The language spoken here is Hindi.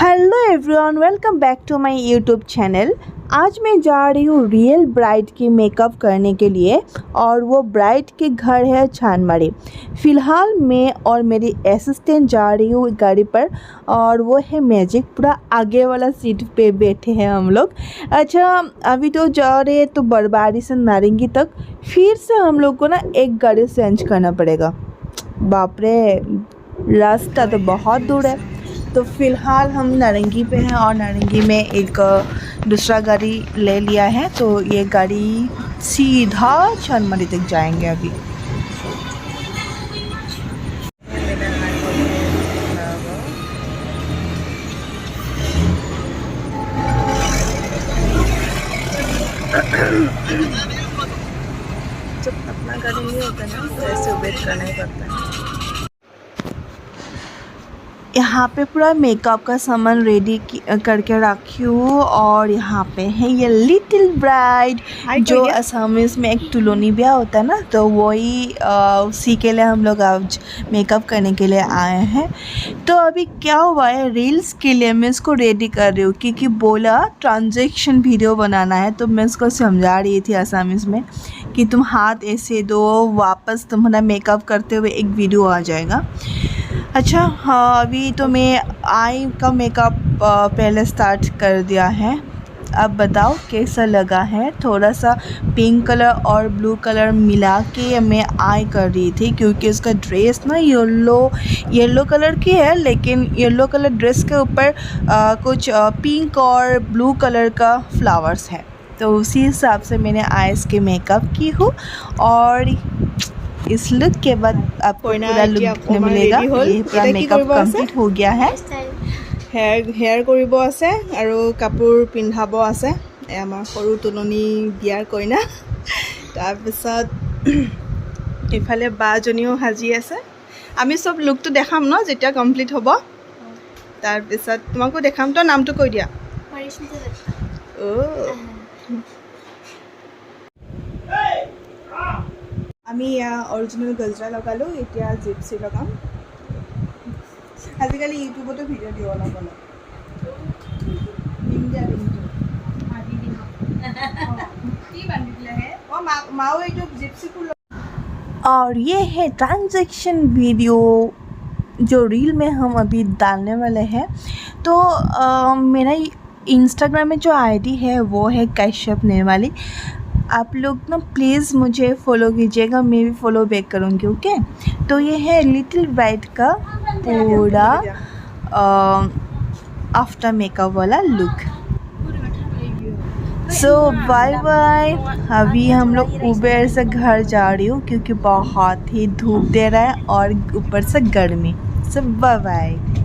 Hello everyone, welcome back to my YouTube channel. आज मैं जा रही हूँ रियल ब्राइड की मेकअप करने के लिए और वो ब्राइड के घर है चांदमारी। फ़िलहाल मैं और मेरी असिस्टेंट जा रही हूँ गाड़ी पर और वो है मैजिक। पूरा आगे वाला सीट पे बैठे हैं हम लोग। अच्छा, अभी तो जा रहे हैं तो बरबारी से नारंगी तक, फिर से हम लोग को ना एक गाड़ी चेंज करना पड़ेगा। बाप रे, रास्ता तो बहुत दूर है। तो फ़िलहाल हम नारंगी पे हैं और नारंगी में एक दूसरा गाड़ी ले लिया है, तो ये गाड़ी सीधा चांदमारी तक जाएंगे अभी। जब अपना गाड़ी नहीं होता ना तो ऐसे वेट करना ही पड़ता है। यहाँ पे पूरा मेकअप का सामान रेडी करके रखी हूँ और यहाँ पे है ये लिटिल ब्राइड, जो असमीज़ में एक तुलोनी ब्याह होता है ना, तो वही उसी के लिए हम लोग आज मेकअप करने के लिए आए हैं। तो अभी क्या हुआ है, रील्स के लिए मैं इसको रेडी कर रही हूँ क्योंकि बोला ट्रांजैक्शन वीडियो बनाना है। तो मैं इसको समझा रही थी असमीज़ में कि तुम हाथ ऐसे दो, वापस तुम्हारा मेकअप करते हुए एक वीडियो आ जाएगा। अच्छा हाँ, अभी तो मैं आई का मेकअप पहले स्टार्ट कर दिया है। अब बताओ कैसा लगा है। थोड़ा सा पिंक कलर और ब्लू कलर मिला के मैं आई कर रही थी क्योंकि उसका ड्रेस ना येलो कलर की है, लेकिन येलो कलर ड्रेस के ऊपर कुछ पिंक और ब्लू कलर का फ्लावर्स है, तो उसी हिसाब से मैंने आईज के मेकअप की हूँ। और इस लुक के बाद आपको पूरा लुक देखने मिलेगा। ये पूरा मेकअप कंप्लीट हो गया है। हेयर কৰিব আছে আৰু কাপোৰ পিন্ধাব আছে। আমাৰ সৰু তুলনি বিয়াৰ কইনা। তাৰপিছত ইফালে বাজনীও সাজি আছে। আমি সব লুকটো দেখাম ন যেতিয়া কমপ্লিট হ'ব। তাৰপিছত তোমাকো দেখাম। তো নামটো কৈ দিয়া। আমি অৰিজিনেল গজৰা লগালোঁ, এতিয়া জিপচি লগাম। আজিকালি ইউটিউবতো ভিডিঅ' দিব অলপ অলপ। মাও এইটো জিপচি ফুল। और ये है ट्रांजैक्शन वीडियो जो रील में हम अभी डालने वाले हैं। तो मेरा इंस्टाग्राम में जो आईडी है वो है कश्यप निर्माली। आप लोग ना प्लीज़ मुझे फॉलो कीजिएगा, मैं भी फॉलो बैक करूँगी। ओके, तो ये है लिटिल ब्राइड का पूरा आफ्टर मेकअप वाला लुक। सो बाय बाय। अभी हम लोग उबेर से घर जा रही हूँ क्योंकि बहुत ही धूप दे रहा है और ऊपर से गर्मी। सो बाय बाय।